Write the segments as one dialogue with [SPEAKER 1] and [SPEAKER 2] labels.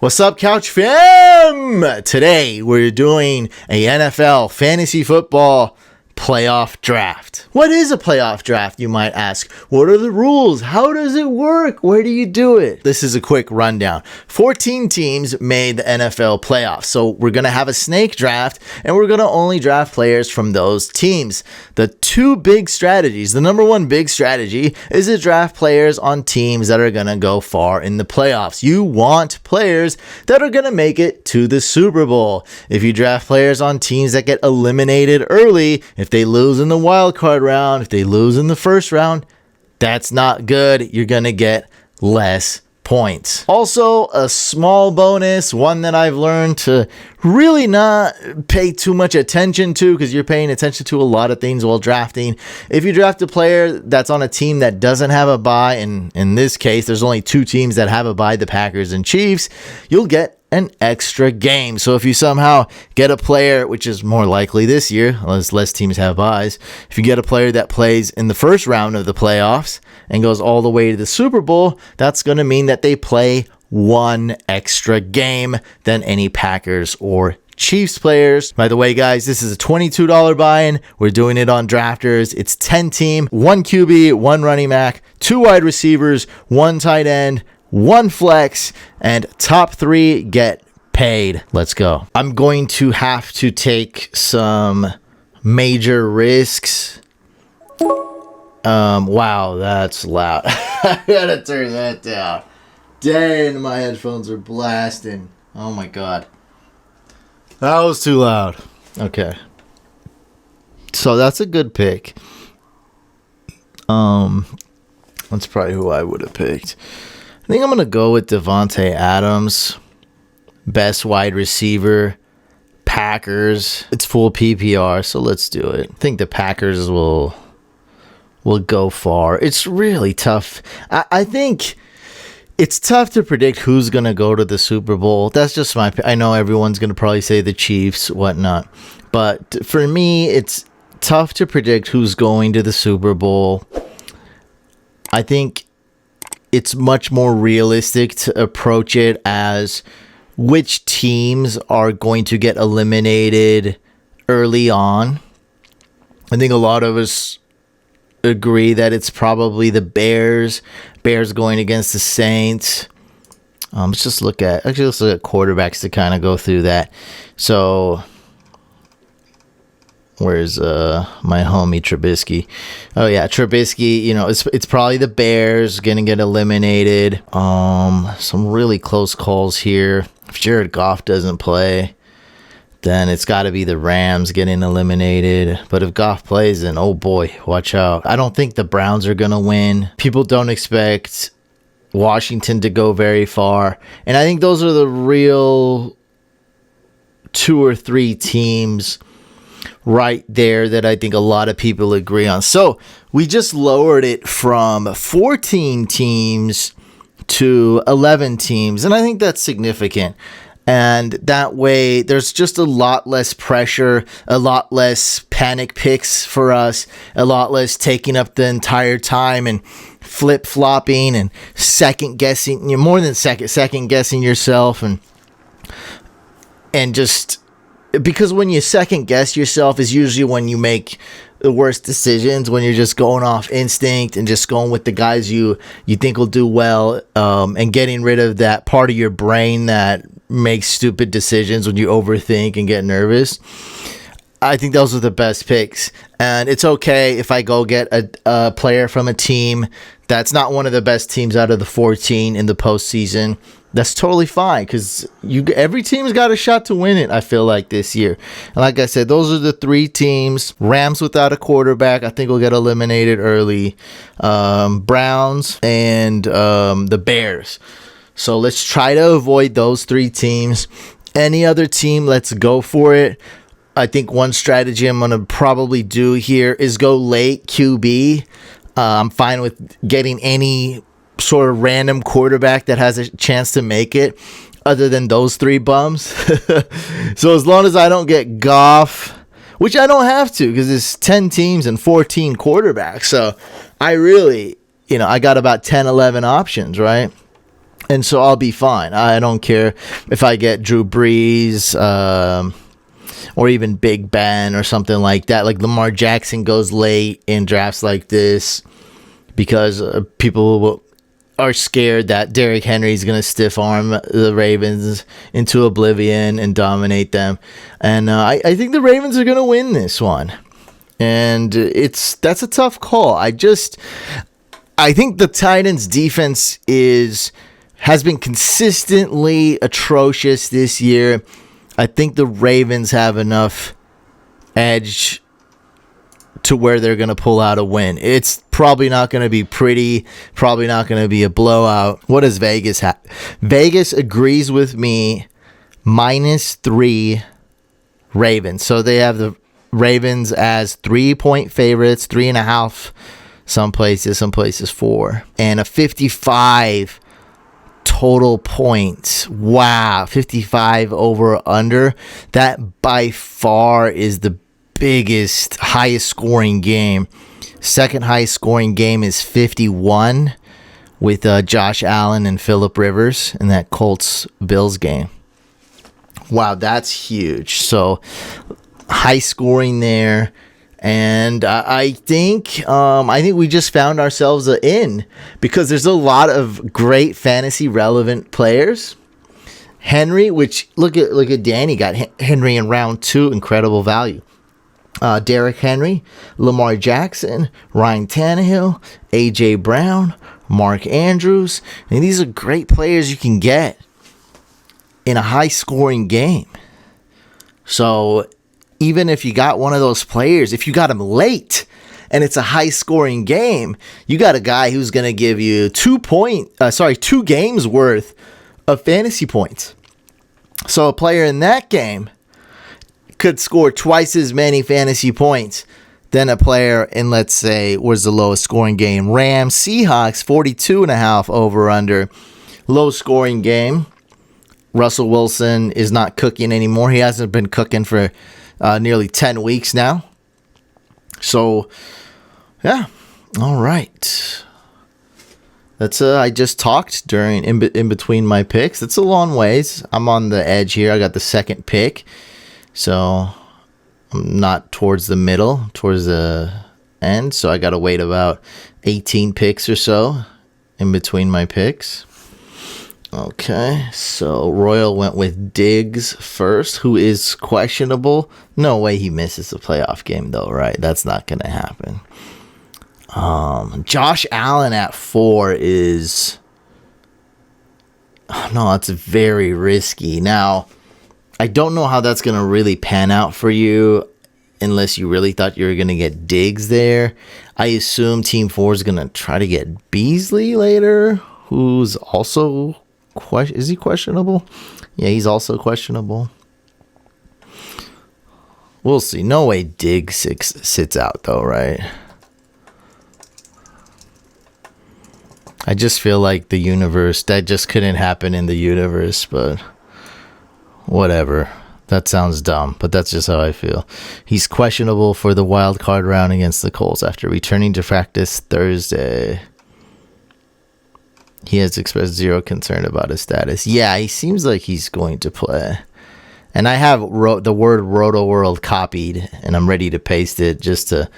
[SPEAKER 1] What's up, Couch Fam? Today we're doing a NFL fantasy football playoff draft. What is a playoff draft, you might ask? What are the rules? How does it work? Where do you do it? This is a quick rundown. 14 teams made the NFL playoffs. So we're going to have a snake draft and we're going to only draft players from those teams. The two big strategies, the number one big strategy is to draft players on teams that are going to go far in the playoffs. You want players that are going to make it to the Super Bowl. If you draft players on teams that get eliminated early, if they lose in the wild card round, if they lose in the first round, that's not good. You're going to get less points. Also, a small bonus, one that I've learned to really not pay too much attention to because you're paying attention to a lot of things while drafting. If you draft a player that's on a team that doesn't have a bye, and in this case, there's only two teams that have a bye, the Packers and Chiefs, you'll get an extra game. So if you somehow get a player, which is more likely this year, unless less teams have buys, if you get a player that plays in the first round of the playoffs and goes all the way to the Super Bowl, that's going to mean that they play one extra game than any Packers or Chiefs players. By the way, guys, this is a $22 buy-in. We're doing it on Drafters. It's 10 team, 1 QB, 1 running back, 2 wide receivers, 1 tight end, 1 flex, and top 3 get paid. Let's go. I'm going to have to take some major risks. Wow, that's loud. I gotta turn that down. Dang, my headphones are blasting. Oh my god. That was too loud. Okay. So that's a good pick. That's probably who I would have picked. I think I'm going to go with Devontae Adams, best wide receiver, Packers. It's full PPR, so let's do it. I think the Packers will go far. It's really tough. I think it's tough to predict who's going to go to the Super Bowl. That's just I know everyone's going to probably say the Chiefs, whatnot. But for me, it's tough to predict who's going to the Super Bowl. I think it's much more realistic to approach it as which teams are going to get eliminated early on. I think a lot of us agree that it's probably the Bears going against the Saints. Let's look at quarterbacks to kind of go through that. So where's my homie Trubisky? Oh yeah, Trubisky, it's probably the Bears gonna get eliminated. Some really close calls here. If Jared Goff doesn't play, then it's got to be the Rams getting eliminated. But if Goff plays, then oh boy, watch out. I don't think the Browns are gonna win. People don't expect Washington to go very far, and I think those are the real 2 or 3 teams right there that I think a lot of people agree on. So we just lowered it from 14 teams to 11 teams, and I think that's significant. And that way there's just a lot less pressure, a lot less panic picks for us, a lot less taking up the entire time and flip-flopping and second guessing, more than second guessing yourself, and just because when you second guess yourself is usually when you make the worst decisions, when you're just going off instinct and just going with the guys you think will do well, and getting rid of that part of your brain that makes stupid decisions when you overthink and get nervous. I think those are the best picks. And it's okay if I go get a player from a team that's not one of the best teams out of the 14 in the postseason. That's totally fine because every team's got a shot to win it, I feel like, this year. And like I said, those are the 3 teams. Rams without a quarterback, I think will get eliminated early. Browns and the Bears. So let's try to avoid those 3 teams. Any other team, let's go for it. I think one strategy I'm going to probably do here is go late QB. I'm fine with getting any sort of random quarterback that has a chance to make it other than those 3 bums. So as long as I don't get Goff, which I don't have to because it's 10 teams and 14 quarterbacks. So I really, I got about 10, 11 options, right? And so I'll be fine. I don't care if I get Drew Brees or even Big Ben or something like that. Like Lamar Jackson goes late in drafts like this because people are scared that Derrick Henry is going to stiff arm the Ravens into oblivion and dominate them. And I think the Ravens are going to win this one. And that's a tough call. I think the Titans defense has been consistently atrocious this year. I think the Ravens have enough edge to where they're going to pull out a win. It's probably not going to be pretty, probably not going to be a blowout. What does Vegas have? Vegas agrees with me, -3 Ravens. So they have the Ravens as 3-point favorites, 3.5 some places 4, and a 55 total points. Wow, 55 over under. That by far is the biggest, highest scoring game. Second highest scoring game is 51 with Josh Allen and Phillip Rivers in that Colts-Bills game. Wow, that's huge. So high scoring there. And I think we just found ourselves in, because there's a lot of great fantasy relevant players. Henry, which look at Danny, got Henry in round 2, incredible value. Derrick Henry, Lamar Jackson, Ryan Tannehill, A.J. Brown, Mark Andrews. And these are great players you can get in a high-scoring game. So even if you got one of those players, if you got him late and it's a high-scoring game, you got a guy who's going to give you 2 games worth of fantasy points. So a player in that game could score twice as many fantasy points than a player in, let's say, was the lowest scoring game. Rams, Seahawks, 42.5 over under. Low scoring game. Russell Wilson is not cooking anymore. He hasn't been cooking for nearly 10 weeks now. So, yeah. All right. That's I just talked in between my picks. It's a long ways. I'm on the edge here. I got the second pick. So I'm not towards the middle, towards the end. So I got to wait about 18 picks or so in between my picks. Okay, so Royal went with Diggs first, who is questionable. No way he misses the playoff game, though, right? That's not going to happen. Josh Allen at 4 is... No, that's very risky. Now, I don't know how that's going to really pan out for you unless you really thought you were going to get Diggs there. I assume Team 4 is going to try to get Beasley later, who's also... Is he questionable? Yeah, he's also questionable. We'll see. No way Diggs sits out, though, right? I just feel like the universe, that just couldn't happen in the universe, but whatever. That sounds dumb, but that's just how I feel. He's questionable for the wild card round against the Colts after returning to practice Thursday. He has expressed zero concern about his status. Yeah, he seems like he's going to play. And I have the word Roto World copied, and I'm ready to paste it just to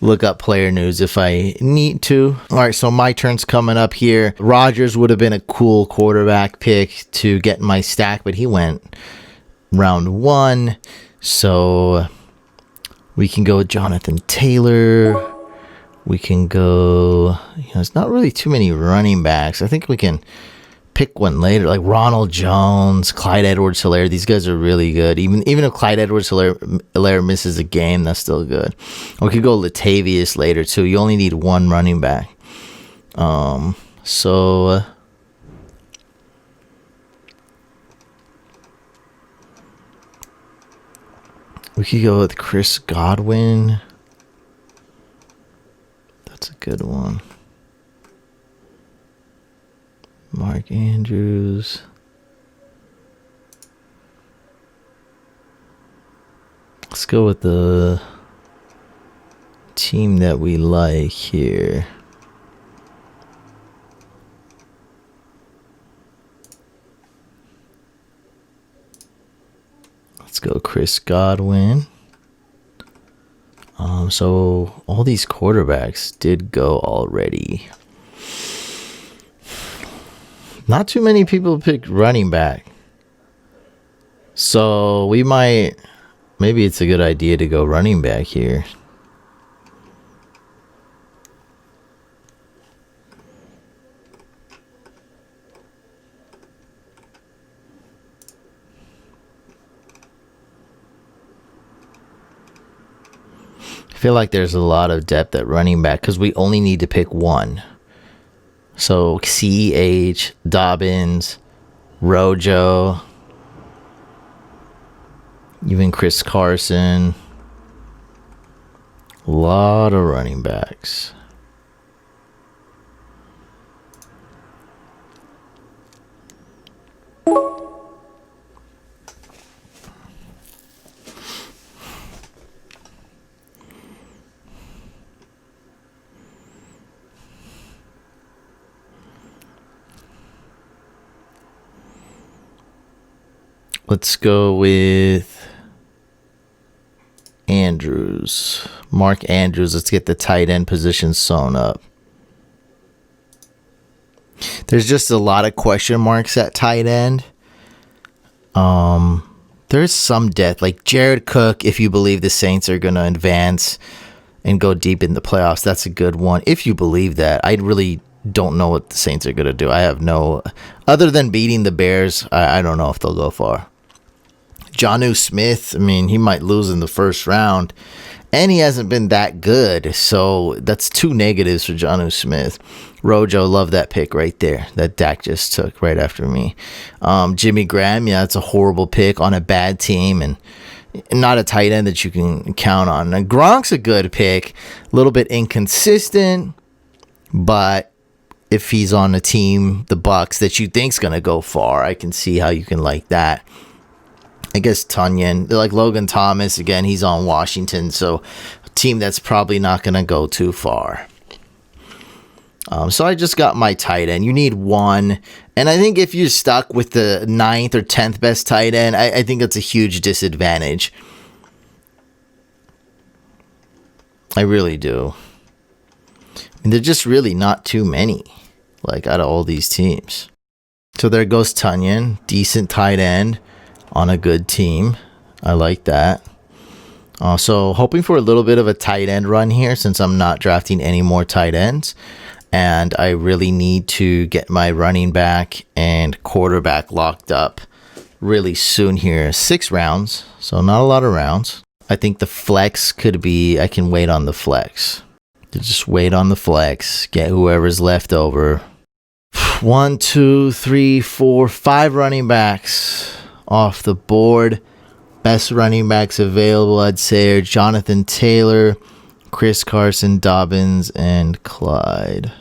[SPEAKER 1] look up player news if I need to. All right, so my turn's coming up here. Rodgers would have been a cool quarterback pick to get in my stack, but he went round 1. So we can go with Jonathan Taylor. We can go, it's not really too many running backs. I think we can pick one later, like Ronald Jones, Clyde Edwards-Helaire. These guys are really good. Even if Clyde Edwards-Helaire misses a game, that's still good. We could go Latavius later, too. You only need one running back. So we could go with Chris Godwin. That's a good one. Mark Andrews. Let's go with the team that we like here. Let's go Chris Godwin. So all these quarterbacks did go already. Not too many people picked running back. So we might, maybe it's a good idea to go running back here. I feel like there's a lot of depth at running back because we only need to pick one. So CH, Dobbins, Rojo, even Chris Carson. A lot of running backs. Let's go with Andrews. Mark Andrews. Let's get the tight end position sewn up. There's just a lot of question marks at tight end. There's some depth. Like Jared Cook, if you believe the Saints are going to advance and go deep in the playoffs, that's a good one. If you believe that, I really don't know what the Saints are going to do. I have no... Other than beating the Bears, I don't know if they'll go far. Jonnu Smith, I mean, he might lose in the first round, and he hasn't been that good, so that's 2 negatives for Jonnu Smith. Rojo, love that pick right there that Dak just took right after me. Jimmy Graham, yeah, that's a horrible pick on a bad team, and not a tight end that you can count on. Now, Gronk's a good pick, a little bit inconsistent, but if he's on a team, the Bucs, that you think's going to go far, I can see how you can like that. I guess Tonyan, like Logan Thomas, again, he's on Washington, so a team that's probably not going to go too far. So I just got my tight end. You need one, and I think if you're stuck with the 9th or 10th best tight end, I think that's a huge disadvantage. I really do. I mean, they're just really not too many, like, out of all these teams. So there goes Tonyan, decent tight end on a good team. I like that. So hoping for a little bit of a tight end run here since I'm not drafting any more tight ends. And I really need to get my running back and quarterback locked up really soon here. 6 rounds, so not a lot of rounds. I think the flex could be, I can wait on the flex. Just wait on the flex, get whoever's left over. 1, 2, 3, 4, 5 running backs off the board. Best running backs available, I'd say, are Jonathan Taylor, Chris Carson, Dobbins, and Clyde.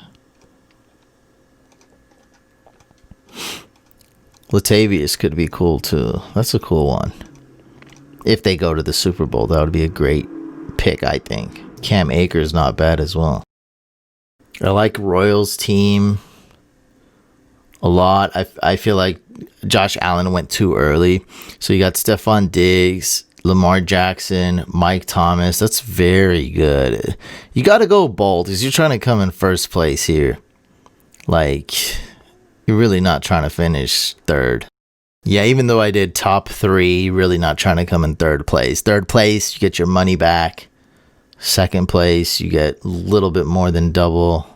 [SPEAKER 1] Latavius could be cool too. That's a cool one. If they go to the Super Bowl, that would be a great pick, I think. Cam Akers not bad as well. I like Royals team a lot. I feel like Josh Allen went too early. So you got Stephon Diggs, Lamar Jackson, Mike Thomas. That's very good. You got to go bold because you're trying to come in first place here. Like, you're really not trying to finish third. Yeah, even though I did top 3, you're really not trying to come in third place. Third place, you get your money back. Second place, you get a little bit more than double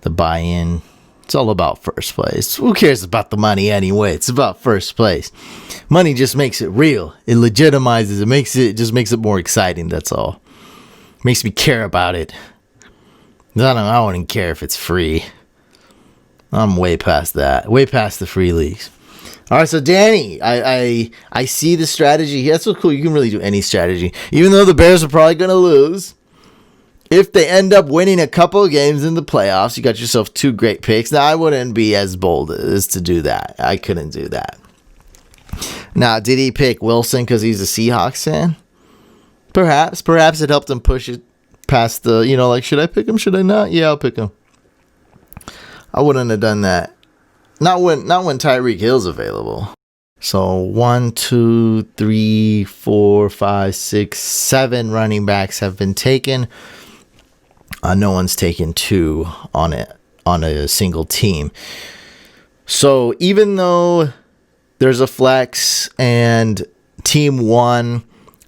[SPEAKER 1] the buy-in. It's all about first place. Who cares about the money anyway? It's about first place. Money just makes it real. It legitimizes it. Just makes it more exciting. That's all. Makes me care about it. I wouldn't care if it's free. I'm way past that. Way past the free leagues. All right, so Danny, I see the strategy. That's so cool. You can really do any strategy. Even though the Bears are probably going to lose, if they end up winning a couple of games in the playoffs, you got yourself 2 great picks. Now, I wouldn't be as bold as to do that. I couldn't do that. Now, did he pick Wilson because he's a Seahawks fan? Perhaps. Perhaps it helped him push it past the, like, should I pick him? Should I not? Yeah, I'll pick him. I wouldn't have done that. Not when Tyreek Hill's available. So 1, 2, 3, 4, 5, 6, 7 running backs have been taken. No one's taken 2 on a single team. So even though there's a flex and team 1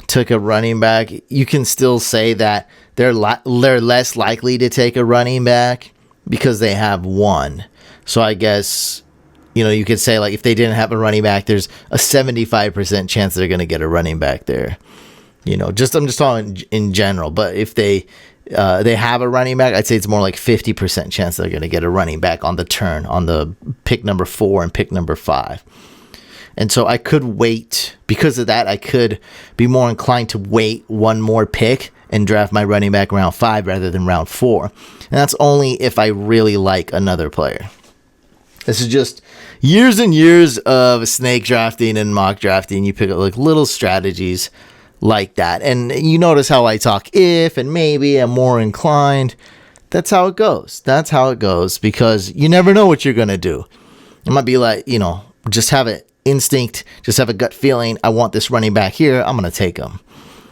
[SPEAKER 1] took a running back, you can still say that they're less likely to take a running back because they have 1. So I guess, you know, you could say, like, if they didn't have a running back, there's a 75% chance they're going to get a running back there. You know, I'm just talking in general. But if they have a running back, I'd say it's more like 50% chance they're going to get a running back on the turn, on the pick number 4 and pick number 5. And so I could wait. Because of that, I could be more inclined to wait one more pick and draft my running back round 5 rather than round 4. And that's only if I really like another player. This is just years and years of snake drafting and mock drafting. You pick up like little strategies like that. And you notice how I talk if and maybe I'm more inclined. That's how it goes. That's how it goes, because you never know what you're going to do. It might be like, you know, just have an instinct, just have a gut feeling. I want this running back here. I'm going to take him.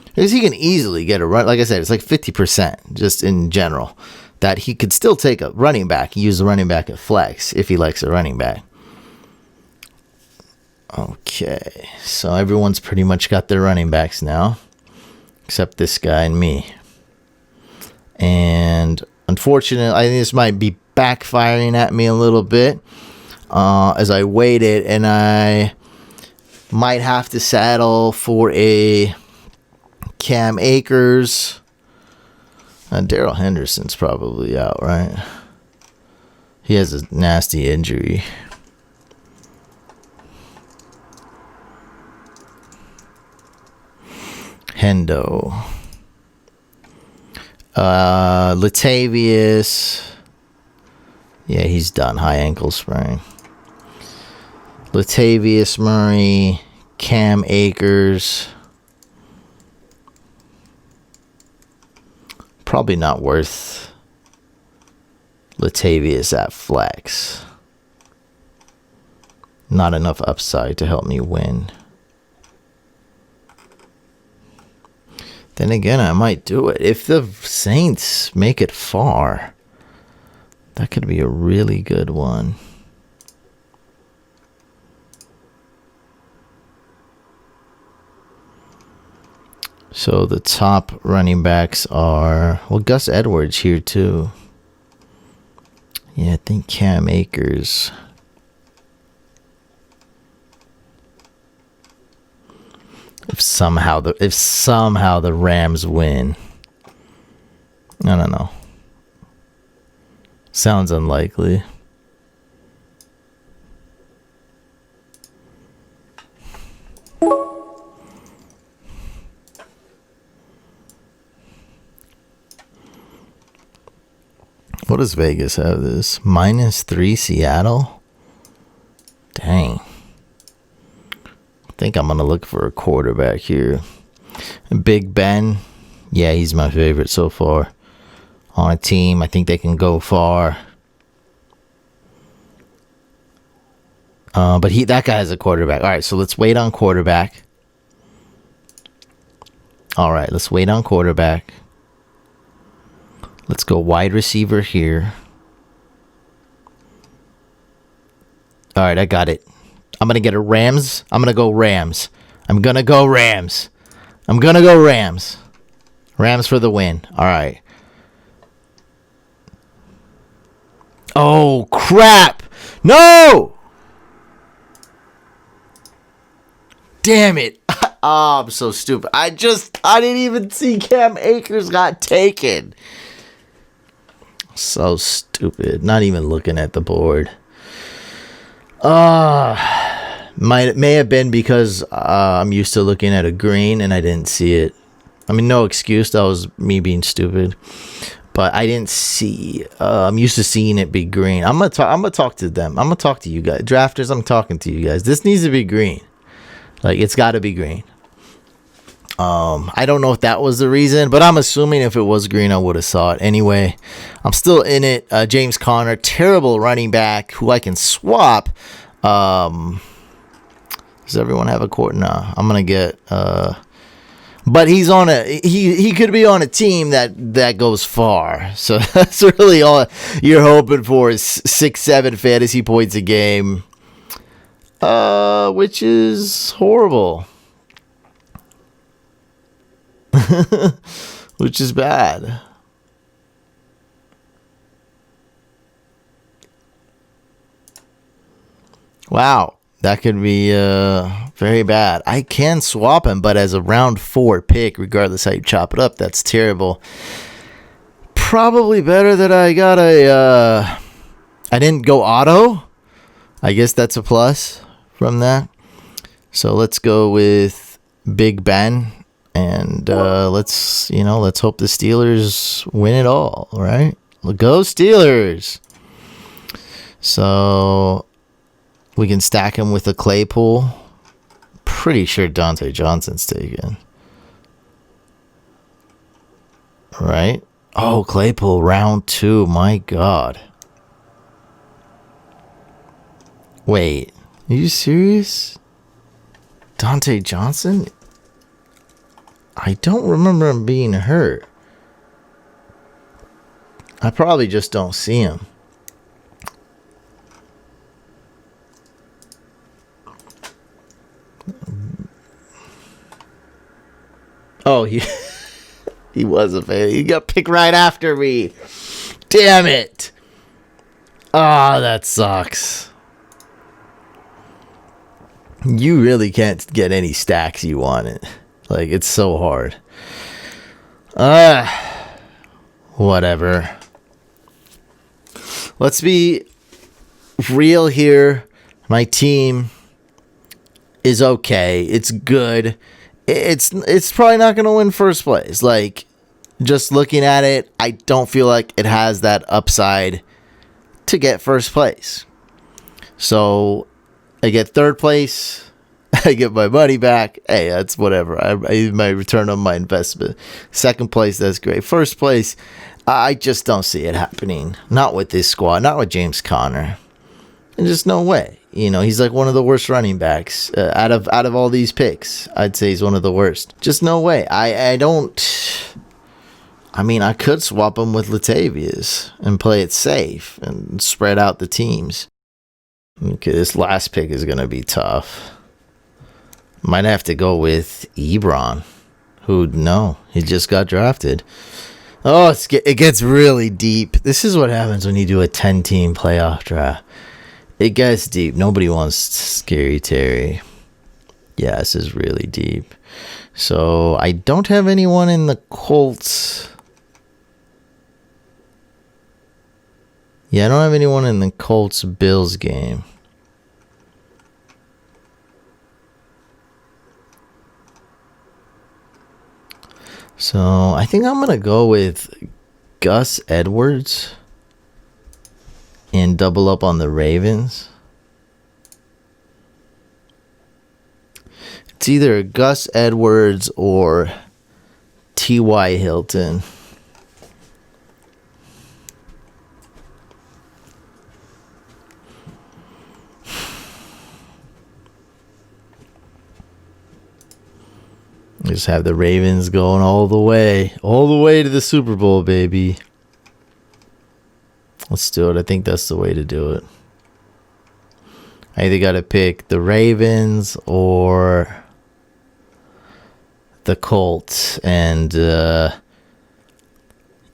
[SPEAKER 1] Because he can easily get a run. Like I said, it's like 50% just in general that he could still take a running back, use the running back at flex if he likes a running back. Okay, so everyone's pretty much got their running backs now, except this guy and me. And unfortunately, I think this might be backfiring at me a little bit as I waited, and I might have to settle for a Cam Akers. Darrell Henderson's probably out, right? He has a nasty injury. Hendo. Latavius. Yeah, he's done. High ankle sprain. Latavius Murray. Cam Akers. Probably not worth Latavius at flex. Not enough upside to help me win. Then again, I might do it. If the Saints make it far, that could be a really good one. So the top running backs are, well, Gus Edwards here too. Yeah, I think Cam Akers. If somehow the Rams win. I don't know. Sounds unlikely. What does Vegas have this? -3 Seattle? Dang. I think I'm going to look for a quarterback here. Big Ben. Yeah, he's my favorite so far. On a team, I think they can go far. But that guy has a quarterback. All right, so let's wait on quarterback. All right, let's wait on quarterback. Let's go wide receiver here. All right, I got it. I'm going to get a Rams. I'm going to go Rams. I'm going to go Rams. I'm going to go Rams. Rams for the win. All right. Oh, crap. No! Damn it. Oh, I'm so stupid. I didn't even see Cam Akers got taken. So stupid. Not even looking at the board. May have been because I'm used to looking at a green and I didn't see it. I mean, no excuse. That was me being stupid. But I didn't see. I'm used to seeing it be green. I'm gonna talk to them. I'm gonna talk to you guys, drafters. I'm talking to you guys. This needs to be green. Like, it's got to be green. I don't know if that was the reason, but I'm assuming if it was green, I would have saw it. Anyway, I'm still in it. James Conner, terrible running back who I can swap. Does everyone have a quarter? Nah, I'm gonna get. But he's on he could be on a team that goes far. So that's really all you're hoping for is 6-7 fantasy points a game. Which is horrible. Which is bad. Wow. That could be very bad. I can swap him, but as a round 4 pick, regardless how you chop it up, that's terrible. Probably better that I got I didn't go auto. I guess that's a plus from that. So let's go with Big Ben, and let's hope the Steelers win it all. Right? Go Steelers. So we can stack him with a Claypool. Pretty sure Dante Johnson's taken. Right? Oh, Claypool, round 2. My God. Wait. Are you serious? Dante Johnson? I don't remember him being hurt. I probably just don't see him. Oh, he was a fan. He got picked right after me. Damn it. Oh, that sucks. You really can't get any stacks you want it. Like, it's so hard. Whatever. Let's be real here. My team is okay. It's good. It's probably not going to win first place. Like, just looking at it, I don't feel like it has that upside to get first place. So I get third place. I get my money back. Hey, that's whatever. I might return on my investment. Second place, that's great. First place, I just don't see it happening. Not with this squad. Not with James Conner. There's just no way. You know, he's like one of the worst running backs out of all these picks. I'd say he's one of the worst. Just no way. I mean, I could swap him with Latavius and play it safe and spread out the teams. Okay, this last pick is going to be tough. Might have to go with Ebron, who, no, he just got drafted. Oh, it gets really deep. This is what happens when you do a 10-team playoff draft. It gets deep. Nobody wants Scary Terry. Yeah, this is really deep. So I don't have anyone in the Colts. Yeah, I don't have anyone in the Colts-Bills game. So I think I'm going to go with Gus Edwards and double up on the Ravens. It's either Gus Edwards or T.Y. Hilton. Just have the Ravens going all the way to the Super Bowl, baby. Let's do it. I think that's the way to do it. I either got to pick the Ravens or the Colts. And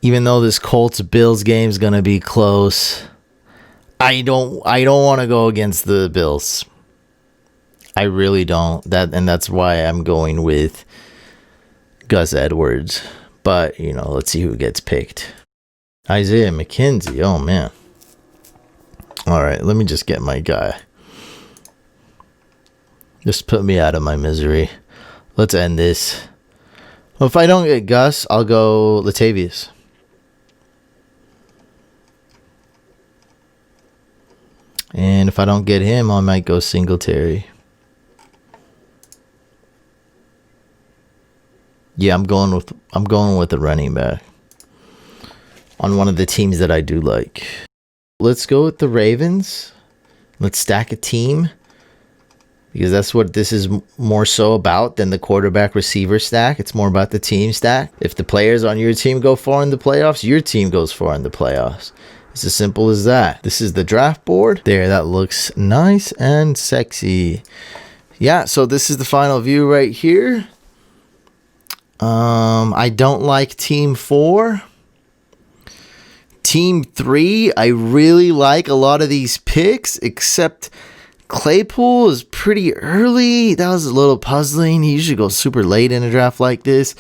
[SPEAKER 1] even though this Colts-Bills game is going to be close, I don't want to go against the Bills. I really don't. That's why I'm going with Gus Edwards. But, you know, let's see who gets picked. Isaiah McKenzie. Oh, man. All right, let me just get my guy. Just put me out of my misery. Let's end this. Well, if I don't get Gus, I'll go Latavius. And if I don't get him, I might go Singletary. Yeah, I'm going with the running back on one of the teams that I do like. Let's go with the Ravens. Let's stack a team because that's what this is more so about than the quarterback receiver stack. It's more about the team stack. If the players on your team go far in the playoffs, your team goes far in the playoffs. It's as simple as that. This is the draft board. There, that looks nice and sexy. Yeah, so this is the final view right here. I don't like Team 4. Team 3, I really like a lot of these picks, except Claypool is pretty early. That was a little puzzling. He usually goes super late in a draft like this.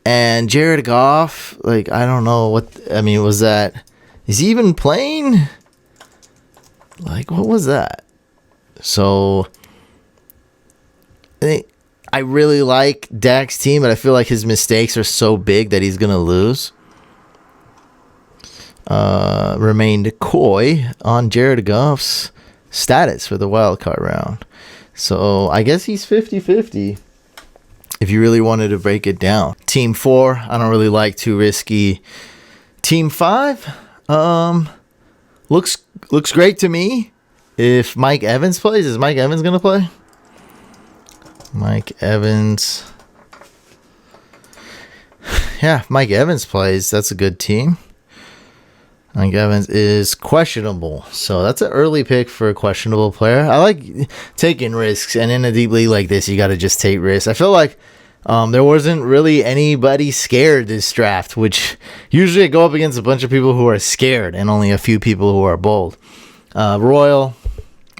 [SPEAKER 1] And Jared Goff, like, I don't know what, I mean, was that, is he even playing? Like, what was that? So, I really like Dak's team, but I feel like his mistakes are so big that he's going to lose. Remained coy on Jared Goff's status for the wildcard round. So I guess he's 50-50 if you really wanted to break it down. Team 4, I don't really like, too risky. Team 5, looks great to me. If Mike Evans plays, is Mike Evans going to play? Mike Evans. Yeah, if Mike Evans plays, that's a good team. Mike Evans is questionable, so that's an early pick for a questionable player. I like taking risks, and in a deep league like this, you got to just take risks. I feel like there wasn't really anybody scared this draft, which usually I go up against a bunch of people who are scared and only a few people who are bold. Royal,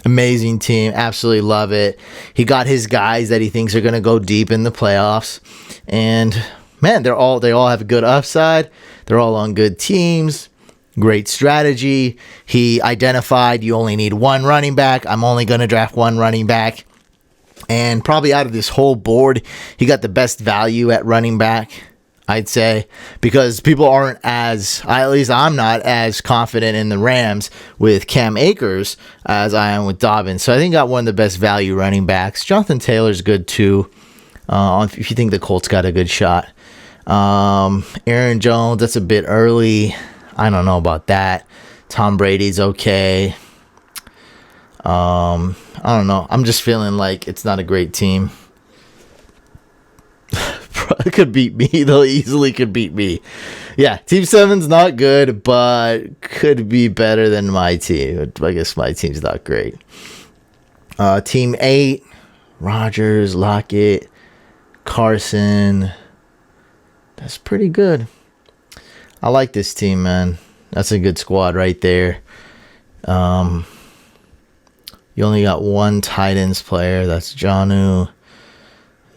[SPEAKER 1] amazing team, absolutely love it. He got his guys that he thinks are going to go deep in the playoffs, and man, they all have a good upside. They're all on good teams. Great strategy. He identified you only need one running back. I'm only going to draft one running back. And probably out of this whole board, he got the best value at running back, I'd say, because people aren't at least I'm not as confident in the Rams with Cam Akers as I am with Dobbins. So I think got one of the best value running backs. Jonathan Taylor's good too, if you think the Colts got a good shot. Aaron Jones, that's a bit early. I don't know about that. Tom Brady's okay. I don't know. I'm just feeling like it's not a great team. Probably could beat me. They'll easily could beat me. Yeah, Team 7's not good, but could be better than my team. I guess my team's not great. Team 8, Rodgers, Lockett, Carson. That's pretty good. I like this team, man. That's a good squad right there. You only got one tight ends player. That's Jonnu.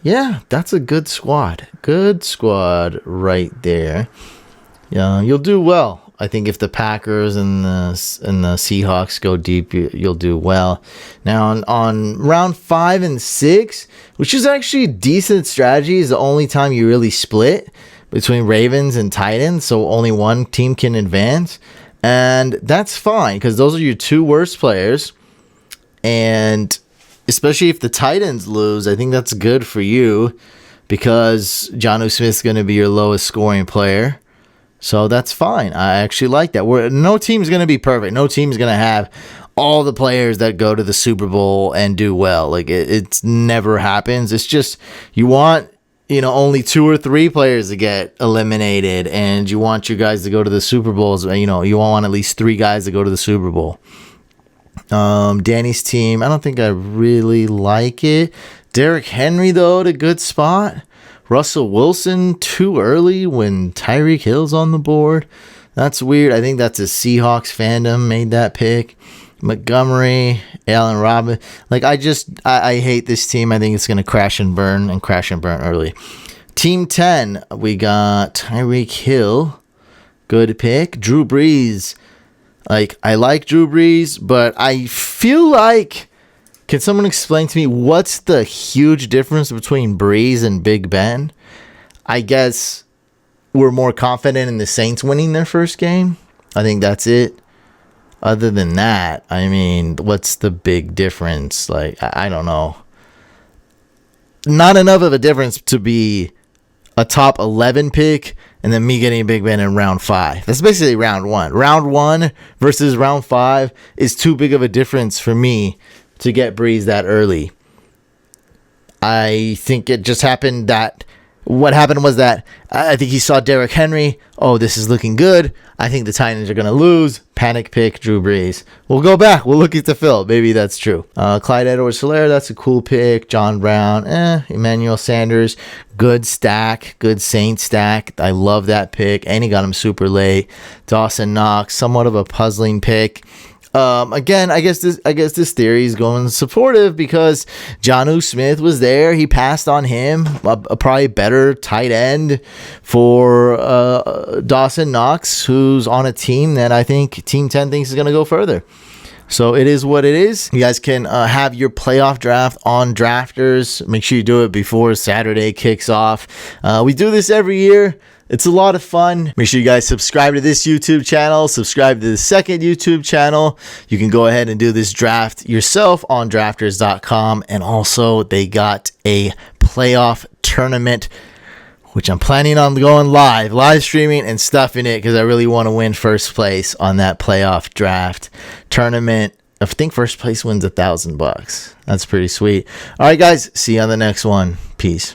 [SPEAKER 1] Yeah, that's a good squad. Good squad right there. Yeah, you'll do well. I think if the Packers and the Seahawks go deep, you'll do well. Now, on round 5 and 6, which is actually a decent strategy, is the only time you really split between Ravens and Titans, so only one team can advance, and that's fine because those are your two worst players, and especially if the Titans lose, I think that's good for you because Jonnu Smith's going to be your lowest scoring player, so that's fine. I actually like that. No team's going to be perfect. No team's going to have all the players that go to the Super Bowl and do well. Like it's never happens. It's just you want only 2 or 3 players to get eliminated, and you want your guys to go to the Super Bowls. You want at least 3 guys to go to the Super Bowl. Danny's team, I don't think I really like it. Derrick Henry, though, at a good spot. Russell Wilson, too early when Tyreek Hill's on the board. That's weird. I think that's a Seahawks fandom made that pick. Montgomery, Allen Robinson. Like, I hate this team. I think it's going to crash and burn early. Team 10, we got Tyreek Hill. Good pick. Drew Brees. Like, I like Drew Brees, but I feel like, can someone explain to me what's the huge difference between Brees and Big Ben? I guess we're more confident in the Saints winning their first game. I think that's it. Other than that, I mean, what's the big difference? Like, I don't know. Not enough of a difference to be a top 11 pick and then me getting a Big Ben in round 5. That's basically round 1. Round 1 versus round 5 is too big of a difference for me to get Brees that early. I think it just happened that what happened was that I think he saw Derrick Henry. Oh, this is looking good. I think the Titans are going to lose. Panic pick, Drew Brees. We'll go back. We'll look at the film. Maybe that's true. Clyde Edwards-Helaire, that's a cool pick. John Brown, Emmanuel Sanders, good stack. Good Saint stack. I love that pick. And he got him super late. Dawson Knox, somewhat of a puzzling pick. Again, I guess this theory is going supportive because Jonnu Smith was there. He passed on him, a probably better tight end for Dawson Knox, who's on a team that I think Team 10 thinks is going to go further. So it is what it is. You guys can have your playoff draft on Drafters. Make sure you do it before Saturday kicks off. We do this every year. It's a lot of fun. Make sure you guys subscribe to this YouTube channel. Subscribe to the second YouTube channel. You can go ahead and do this draft yourself on drafters.com. And also, they got a playoff tournament, which I'm planning on going live streaming and stuffing it because I really want to win first place on that playoff draft tournament. I think first place wins $1,000. That's pretty sweet. All right, guys. See you on the next one. Peace.